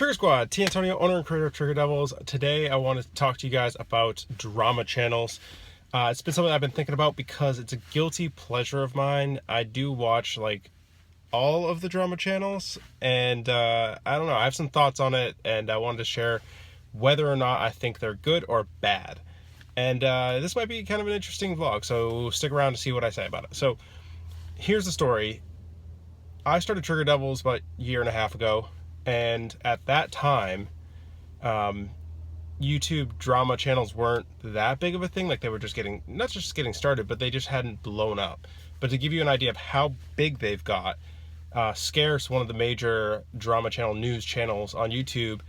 Trigger Squad, T. Antonio, owner and creator of Trigger Devils. Today I want to talk to you guys about drama channels. It's been something I've been thinking about because it's a guilty pleasure of mine. I do watch like all of the drama channels, and I don't know, I have some thoughts on it, and I wanted to share whether or not I think they're good or bad. And this might be kind of an interesting vlog, so stick around to see what I say about it. So here's the story. I started Trigger Devils about a year and a half ago, and at that time, YouTube drama channels weren't that big of a thing. Like, they were just getting, not just getting started, but they just hadn't blown up. But to give you an idea of how big they've got, Scarce, one of the major drama channel news channels on YouTube,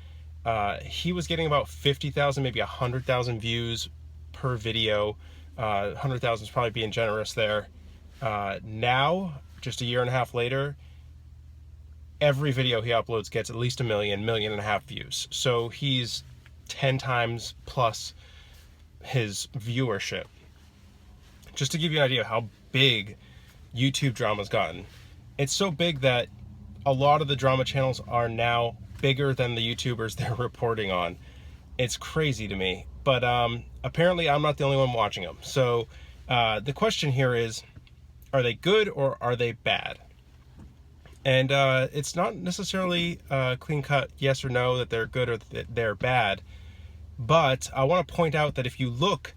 he was getting about 50,000, maybe 100,000 views per video. 100,000 is probably being generous there. Now, just a year and a half later, every video he uploads gets at least 1 million, 1.5 million views. So he's 10 times plus his viewership. Just to give you an idea of how big YouTube drama's gotten. It's so big that a lot of the drama channels are now bigger than the YouTubers they're reporting on. It's crazy to me. But apparently I'm not the only one watching them. So the question here is, are they good or are they bad? And it's not necessarily clean-cut yes or no that they're good or that they're bad. But I want to point out that if you look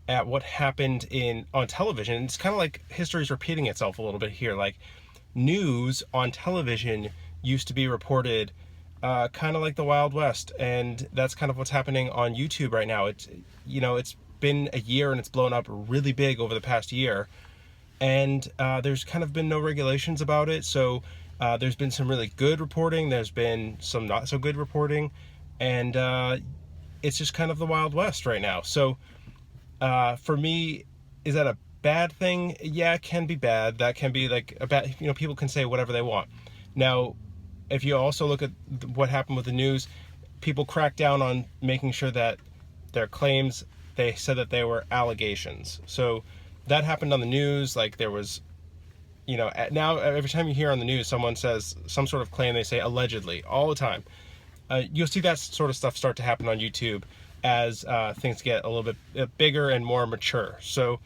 at what happened on television, it's kind of like history's repeating itself a little bit here. Like, news on television used to be reported kind of like the Wild West, and that's kind of what's happening on YouTube right now. It's been a year and it's blown up really big over the past year, and there's kind of been no regulations about it. So there's been some really good reporting, there's been some not so good reporting, and it's just kind of the Wild West right now. So for me, is that a bad thing? Yeah, it can be bad. That can be like a bad, people can say whatever they want. Now, if you also look at what happened with the news, people cracked down on making sure that their claims, they said that they were allegations. So that happened on the news. Like, there was, now every time you hear on the news someone says some sort of claim, they say allegedly all the time. You'll see that sort of stuff start to happen on YouTube as things get a little bit bigger and more mature. So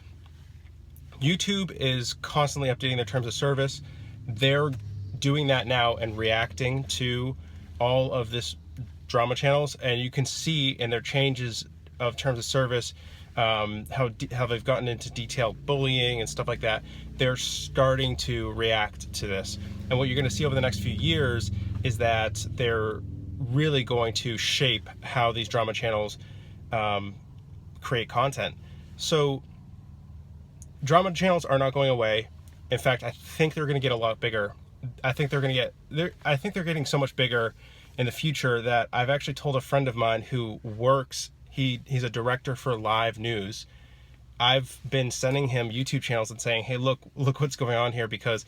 YouTube is constantly updating their terms of service. They're doing that now and reacting to all of this drama channels, and you can see in their changes of terms of service how they've gotten into detailed bullying and stuff like that. They're starting to react to this, and what you're going to see over the next few years is that they're really going to shape how these drama channels create content. So drama channels are not going away. In fact, I think they're going to get a lot bigger. I think they're getting so much bigger in the future that I've actually told a friend of mine who works, he's a director for live news. I've been sending him YouTube channels and saying, hey, look what's going on here, because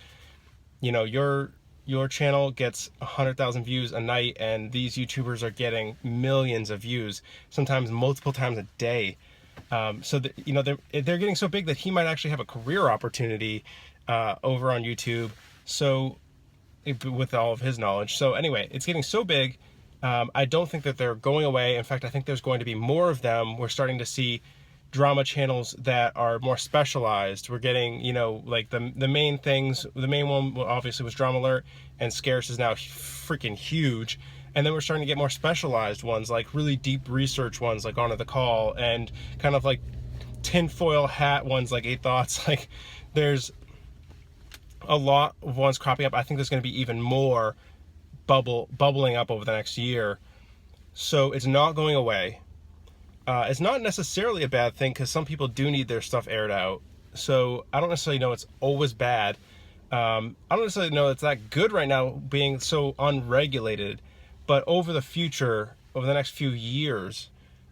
your channel gets 100,000 views a night, and these YouTubers are getting millions of views, sometimes multiple times a day. So they're getting so big that he might actually have a career opportunity over on YouTube. So with all of his knowledge. So anyway, it's getting so big. I don't think that they're going away. In fact, I think there's going to be more of them. We're starting to see drama channels that are more specialized. We're getting, like the main things. The main one obviously was Drama Alert, and Scarce is now freaking huge. And then we're starting to get more specialized ones, like really deep research ones, like Honor the Call, and kind of like tinfoil hat ones, like 8 Thoughts. Like, there's a lot of ones cropping up. I think there's going to be even more bubbling up over the next year. So it's not going away. It's not necessarily a bad thing, because some people do need their stuff aired out. So I don't necessarily know it's always bad. I don't necessarily know it's that good right now, being so unregulated. But over the next few years,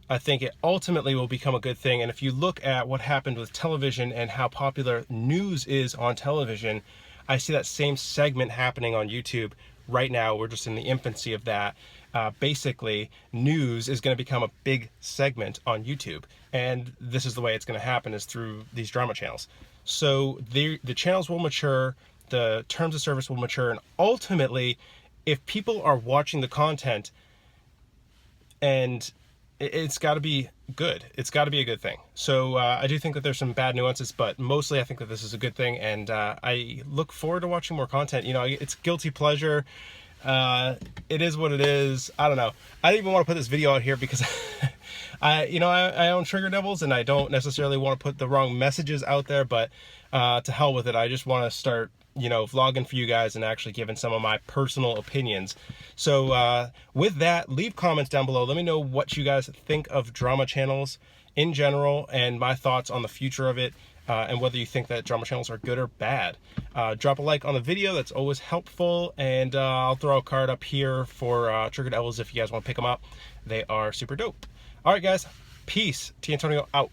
I think it ultimately will become a good thing. And if you look at what happened with television and how popular news is on television, I see that same segment happening on YouTube right now. We're just in the infancy of that. Basically, news is going to become a big segment on YouTube. And this is the way it's going to happen, is through these drama channels. So the channels will mature, the terms of service will mature, and ultimately, if people are watching the content, and it's got to be good. It's got to be a good thing. So I do think that there's some bad nuances, but mostly I think that this is a good thing, and I look forward to watching more content. You know, it's guilty pleasure. It is what it is. I don't know. I didn't even want to put this video out here because I own Trigger Devils, and I don't necessarily want to put the wrong messages out there, but to hell with it. I just want to start, vlogging for you guys and actually giving some of my personal opinions. So with that, leave comments down below. Let me know what you guys think of drama channels in general and my thoughts on the future of it, and whether you think that drama channels are good or bad. Drop a like on the video. That's always helpful. And I'll throw a card up here for Trigger Devils if you guys want to pick them up. They are super dope. All right, guys. Peace. T. Antonio out.